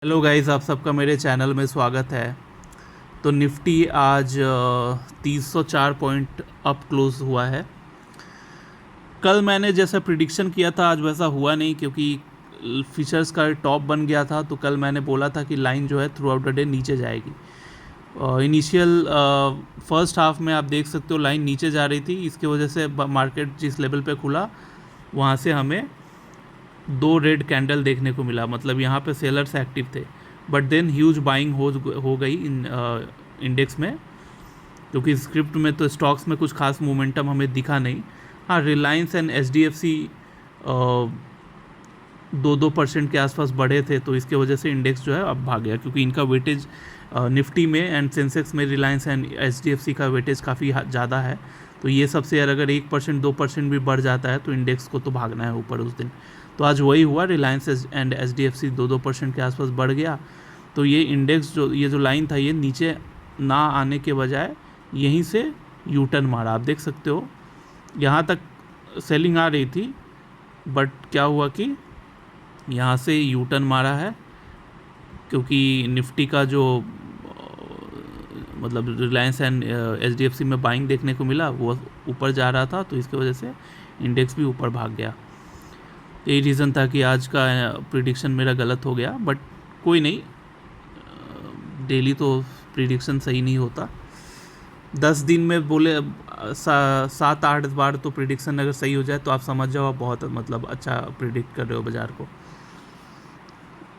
Hello guys, आप सबका मेरे चैनल में स्वागत है। तो निफ्टी आज 304 पॉइंट अप क्लोज हुआ है। कल मैंने जैसा प्रिडिक्शन किया था आज वैसा हुआ नहीं, क्योंकि फीचर्स का टॉप बन गया था। तो कल मैंने बोला था कि लाइन जो है थ्रू आउट द डे नीचे जाएगी। इनिशियल फर्स्ट हाफ में आप देख सकते हो लाइन नीचे जा रही थी। इसकी वजह से मार्केट जिस लेवल पे खुला वहाँ से हमें दो रेड कैंडल देखने को मिला, मतलब यहाँ पे सेलर्स एक्टिव थे। बट देन ह्यूज बाइंग हो गई इन इंडेक्स में, क्योंकि स्क्रिप्ट में तो स्टॉक्स में कुछ खास मोमेंटम हमें दिखा नहीं। हाँ, रिलायंस एंड HDFC 2% के आसपास बढ़े थे, तो इसके वजह से इंडेक्स जो है अब भाग गया, क्योंकि इनका वेटेज निफ्टी में एंड सेंसेक्स में रिलायंस एंड HDFC का वेटेज काफ़ी ज़्यादा है। तो ये सब शेयर अगर 1% 2% भी बढ़ जाता है तो इंडेक्स को तो भागना है ऊपर उस दिन। तो आज वही हुआ, रिलायंस एंड HDFC 2% के आसपास बढ़ गया। तो ये इंडेक्स ये जो लाइन था ये नीचे ना आने के बजाय यहीं से यू टर्न मारा। आप देख सकते हो यहाँ तक सेलिंग आ रही थी, बट क्या हुआ कि यहाँ से यू टर्न मारा है, क्योंकि निफ्टी का जो मतलब रिलायंस एंड HDFC में बाइंग देखने को मिला वो ऊपर जा रहा था, तो इसकी वजह से इंडेक्स भी ऊपर भाग गया। यही रीज़न था कि आज का प्रिडिक्शन मेरा गलत हो गया, बट कोई नहीं, डेली तो प्रिडिक्शन सही नहीं होता। 10 दिन में बोले 7-8 बार तो प्रिडिक्शन अगर सही हो जाए तो आप समझ जाओ आप बहुत मतलब अच्छा प्रिडिक्ट कर रहे हो बाज़ार को।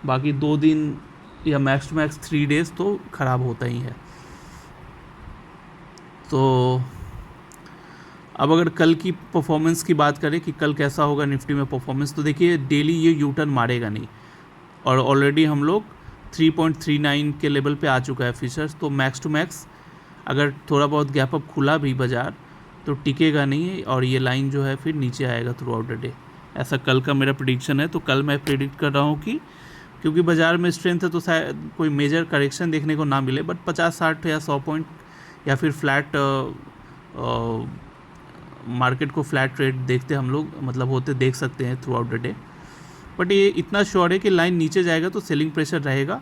बाकी 2 दिन या मैक्स टू मैक्स 3 डेज़ तो ख़राब होता ही है। तो अब अगर कल की परफॉर्मेंस की बात करें कि कल कैसा होगा निफ्टी में परफॉर्मेंस, तो देखिए डेली ये यू टर्न मारेगा नहीं, और ऑलरेडी हम लोग 3.39 के लेवल पे आ चुका है फीचर्स। तो मैक्स टू मैक्स अगर थोड़ा बहुत गैप अप खुला भी बाज़ार तो टिकेगा नहीं, और ये लाइन जो है फिर नीचे आएगा थ्रू आउट द डे। ऐसा कल का मेरा प्रिडिक्शन है। तो कल मैं प्रिडिक्ट कर रहा हूँ कि क्योंकि बाज़ार में स्ट्रेंथ है तो शायद कोई मेजर करेक्शन देखने को ना मिले, बट 50-60 या 100 पॉइंट या फिर फ्लैट मार्केट को फ्लैट रेट देखते हम लोग मतलब होते देख सकते हैं through out the day. But ये इतना श्योर है कि लाइन नीचे जाएगा तो सेलिंग प्रेशर रहेगा,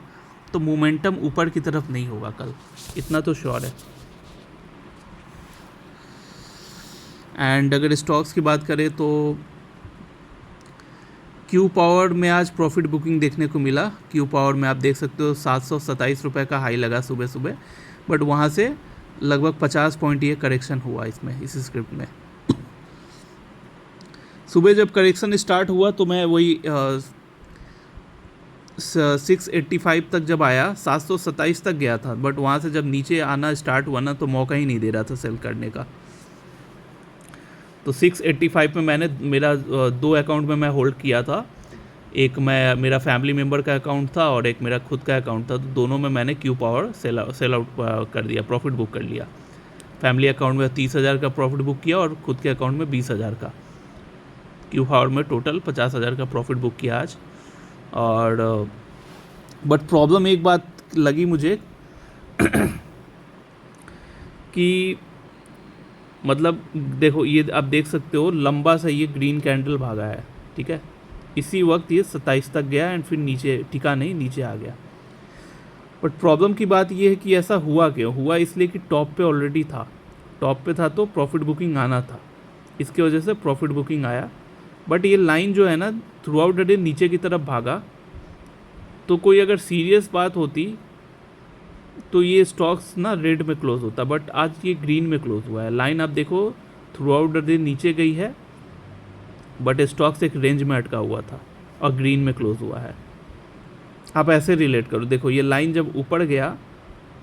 तो मोमेंटम ऊपर की तरफ नहीं होगा कल, इतना तो श्योर है। एंड अगर स्टॉक्स की बात करें तो क्यू पावर में आज प्रॉफिट बुकिंग देखने को मिला। क्यू पावर में आप देख सकते हो 727 रुपये का हाई लगा सुबह सुबह, बट वहाँ से लगभग 50 पॉइंट ये करेक्शन हुआ इसमें, इस स्क्रिप्ट में। सुबह जब करेक्शन स्टार्ट हुआ तो मैं वही 685 तक जब आया 727 तक गया था, बट वहाँ से जब नीचे आना स्टार्ट हुआ ना तो मौका ही नहीं दे रहा था सेल करने का। तो 685 में मैंने मेरा 2 अकाउंट में मैं होल्ड किया था। एक मेरा फैमिली मेम्बर का अकाउंट था और एक मेरा खुद का अकाउंट था। तो दोनों में मैंने क्यू पावर सेल आउट कर दिया, प्रॉफिट बुक कर लिया। फैमिली अकाउंट में 30,000 का प्रॉफिट बुक किया और खुद के अकाउंट में 20,000 का। क्यू पावर में टोटल 50,000 का प्रॉफिट बुक किया आज। और बट प्रॉब्लम एक बात लगी मुझे कि मतलब देखो ये आप देख सकते हो लंबा सा ये ग्रीन कैंडल भागा है, ठीक है। इसी वक्त ये 27 तक गया एंड फिर नीचे टिका नहीं, नीचे आ गया। बट प्रॉब्लम की बात ये है कि ऐसा हुआ क्यों हुआ, इसलिए कि टॉप पे ऑलरेडी था, टॉप पे था तो प्रॉफिट बुकिंग आना था, इसकी वजह से प्रॉफिट बुकिंग आया। बट ये लाइन जो है ना थ्रू आउट द डे नीचे की तरफ भागा, तो कोई अगर सीरियस बात होती तो ये स्टॉक्स ना रेड में क्लोज होता, बट आज ये ग्रीन में क्लोज हुआ है। लाइन आप देखो थ्रू आउट द डे नीचे गई है, बट स्टॉक्स एक रेंज में अटका हुआ था और ग्रीन में क्लोज हुआ है। आप ऐसे रिलेट करो, देखो ये लाइन जब ऊपर गया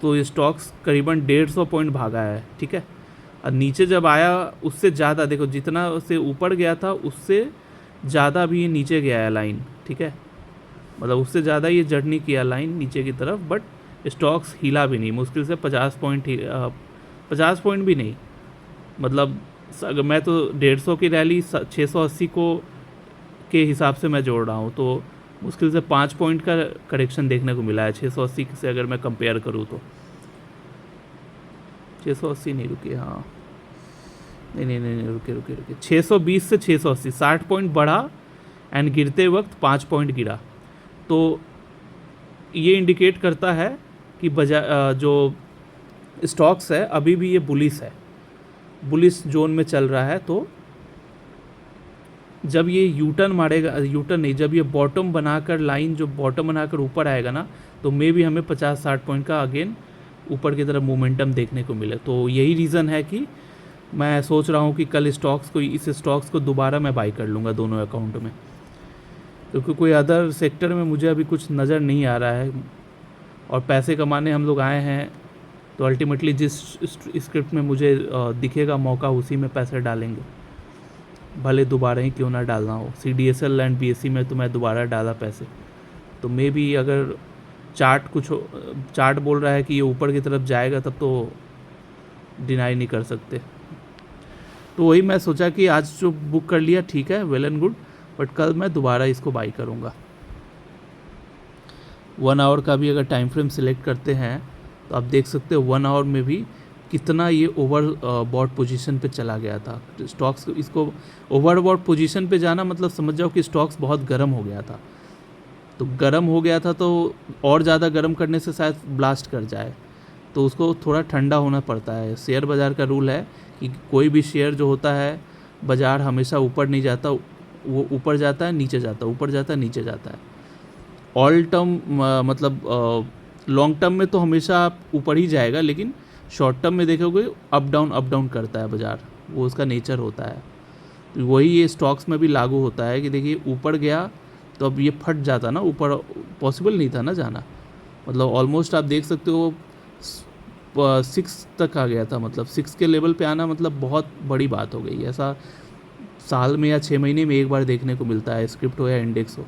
तो ये स्टॉक्स करीबन 150 पॉइंट भागा है, ठीक है। और नीचे जब आया उससे ज़्यादा, देखो जितना से ऊपर गया था उससे ज़्यादा भी ये नीचे गया है लाइन, ठीक है। मतलब उससे ज़्यादा ये जर्नी किया लाइन नीचे की तरफ, बट स्टॉक्स हिला भी नहीं, मुश्किल से 50 पॉइंट 50 पॉइंट भी नहीं, मतलब अगर मैं तो 150 की रैली 680 को के हिसाब से मैं जोड़ रहा हूँ, तो मुश्किल से 5 पॉइंट का करेक्शन देखने को मिला है 680 से अगर मैं कंपेयर करूँ तो। 680 नहीं, रुकिए, हाँ नहीं रुकिए 620 से 680 60 पॉइंट बढ़ा एंड गिरते वक्त 5 पॉइंट गिरा। तो ये इंडिकेट करता है कि जो स्टॉक्स है अभी भी ये बुलिश जोन में चल रहा है। तो जब ये यूटर्न मारेगा, यूटर्न नहीं, जब ये बॉटम बनाकर लाइन जो बॉटम बनाकर ऊपर आएगा ना, तो मे भी हमें 50-60 पॉइंट का अगेन ऊपर की तरफ मोमेंटम देखने को मिले। तो यही रीज़न है कि मैं सोच रहा हूँ कि कल इस स्टॉक्स को दोबारा मैं बाई कर लूँगा दोनों अकाउंट में, क्योंकि कोई अदर सेक्टर में मुझे अभी कुछ नज़र नहीं आ रहा है। और पैसे कमाने हम लोग आए हैं, तो अल्टीमेटली जिस स्क्रिप्ट में मुझे दिखेगा मौका, उसी में पैसे डालेंगे, भले दोबारा ही क्यों ना डालना हो। CDSL एंड BSE में तो मैं दोबारा डाला पैसे, तो मे भी अगर चार्ट बोल रहा है कि ये ऊपर की तरफ जाएगा, तब तो डिनाई नहीं कर सकते। तो वही मैं सोचा कि आज जो बुक कर लिया ठीक है, वेल एंड गुड, बट कल मैं दोबारा इसको बाई करूँगा। 1 आवर का भी अगर टाइम फ्रेम सिलेक्ट करते हैं तो आप देख सकते हो 1 आवर में भी कितना ये ओवर बॉट पोजीशन पे चला गया था स्टॉक्स। इसको ओवर बॉट पोजीशन पे जाना मतलब समझ जाओ कि स्टॉक्स बहुत गर्म हो गया था। तो गर्म हो गया था तो और ज़्यादा गर्म करने से शायद ब्लास्ट कर जाए, तो उसको थोड़ा ठंडा होना पड़ता है। शेयर बाज़ार का रूल है कि कोई भी शेयर जो होता है, बाज़ार हमेशा ऊपर नहीं जाता, वो ऊपर जाता है नीचे जाता है, ऊपर जाता है नीचे जाता है। ऑल टर्म मतलब लॉन्ग टर्म में तो हमेशा आप ऊपर ही जाएगा, लेकिन शॉर्ट टर्म में देखोगे अप डाउन करता है बाज़ार, वो उसका नेचर होता है। तो वही ये स्टॉक्स में भी लागू होता है कि देखिए ऊपर गया तो अब ये फट जाता ना, ऊपर पॉसिबल नहीं था ना जाना, मतलब ऑलमोस्ट आप देख सकते हो 6 तक आ गया था, मतलब 6 के लेवल पे आना मतलब बहुत बड़ी बात हो गई। ऐसा साल में या 6 महीने में एक बार देखने को मिलता है, स्क्रिप्ट हो या इंडेक्स हो।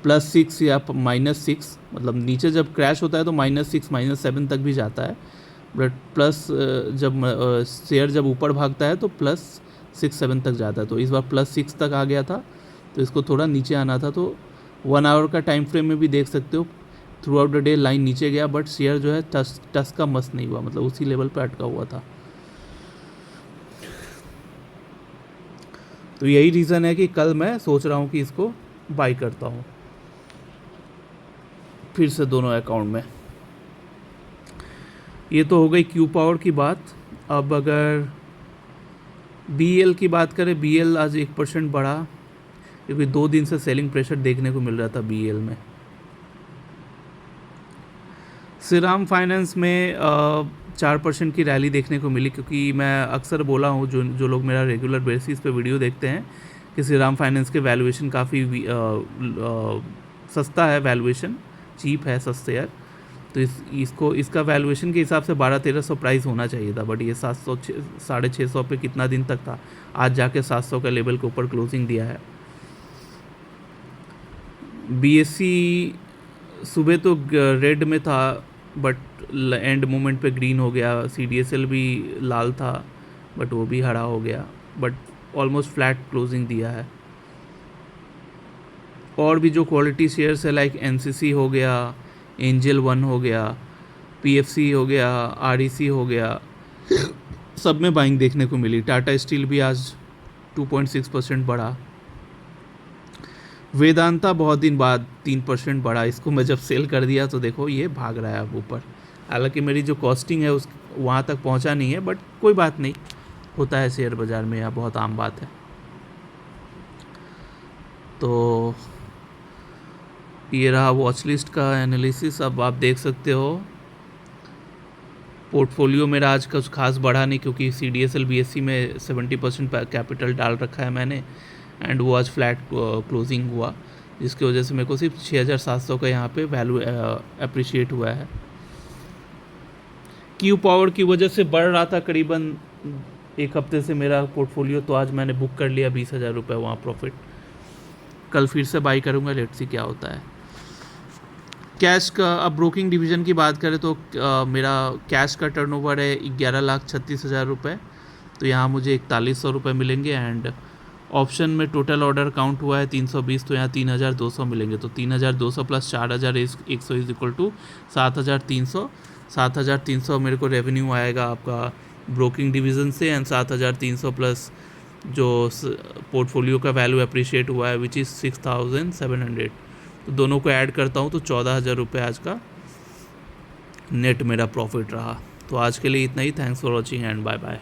+6 या -6, मतलब नीचे जब क्रैश होता है तो -6 -7 तक भी जाता है, बट प्लस जब शेयर जब ऊपर भागता है तो +6-7 तक जाता है। तो इस बार +6 तक आ गया था, तो इसको थोड़ा नीचे आना था। तो 1 आवर का टाइम फ्रेम में भी देख सकते हो through out the day line नीचे गया, बट शेयर जो है टस का मस नहीं हुआ, मतलब उसी लेवल पे अटका हुआ था। तो यही रीज़न है कि कल मैं सोच रहा हूँ कि इसको बाई करता हूँ फिर से दोनों अकाउंट में। ये तो हो गई क्यू पावर की बात। अब अगर BEL की बात करें, BEL आज 1% बढ़ा, क्योंकि 2 दिन से सेलिंग प्रेशर देखने को मिल रहा था BEL में। श्रीराम फाइनेंस में 4% की रैली देखने को मिली, क्योंकि मैं अक्सर बोला हूँ, जो लोग मेरा रेगुलर बेसिस पे वीडियो देखते हैं, कि श्रीराम फाइनेंस के वैल्यूएशन काफ़ी सस्ता है, वैल्यूएशन चीप है, सस्ते है। तो इसका वैल्यूएशन के हिसाब से 1200-1300 प्राइस होना चाहिए था, बट ये 700 650 पे कितना दिन तक था, आज जाके 700 का लेवल के ऊपर क्लोजिंग दिया है। BSE सुबह तो रेड में था, बट एंड मोमेंट पे ग्रीन हो गया। CDSL भी लाल था, बट वो भी हरा हो गया, बट ऑलमोस्ट फ्लैट क्लोजिंग दिया है। और भी जो क्वालिटी शेयर्स है, लाइक NCC हो गया, एंजल 1 हो गया, PFC हो गया, REC हो गया, सब में बाइंग देखने को मिली। टाटा स्टील भी आज 2.6% बढ़ा। वेदांता बहुत दिन बाद 3% बढ़ा। इसको मैं जब सेल कर दिया तो देखो ये भाग रहा है अब ऊपर। हालांकि मेरी जो कॉस्टिंग है उस वहाँ तक पहुँचा नहीं है, बट कोई बात नहीं, होता है शेयर बाज़ार में, यह बहुत आम बात है। तो ये रहा वॉच लिस्ट का एनालिसिस। अब आप देख सकते हो पोर्टफोलियो मेरा आज कुछ खास बढ़ा नहीं, क्योंकि CDSL BSE में 70% कैपिटल डाल रखा है मैंने, एंड वो आज फ्लैट क्लोजिंग हुआ, जिसकी वजह से मेरे को सिर्फ 6700 का यहाँ पे वैल्यू अप्रिशिएट हुआ है। क्यू पावर की वजह से बढ़ रहा था करीबन 1 हफ्ते से मेरा पोर्टफोलियो, तो आज मैंने बुक कर लिया 20,000 रुपये वहाँ प्रॉफिट। कल फिर से बाई करूँगा, लेट्स सी क्या होता है। कैश का, अब ब्रोकिंग डिवीज़न की बात करें तो मेरा कैश का टर्नओवर है 11,36,000 रुपये, तो यहाँ मुझे 4100 रुपये मिलेंगे। एंड ऑप्शन में टोटल ऑर्डर काउंट हुआ है 320, तो यहाँ 3,200 मिलेंगे। तो 3,200 प्लस 4,100 इज इक्वल टू 7,300। 7,300 मेरे को रेवेन्यू आएगा आपका ब्रोकिंग डिवीज़न से, एंड 7,300 प्लस जो पोर्टफोलियो का वैल्यू अप्रिशिएट हुआ है, विच इज़ 6,700। तो दोनों को ऐड करता हूँ तो 14,000 रुपये आज का नेट मेरा प्रॉफिट रहा। तो आज के लिए इतना ही। Thanks for watching and bye bye.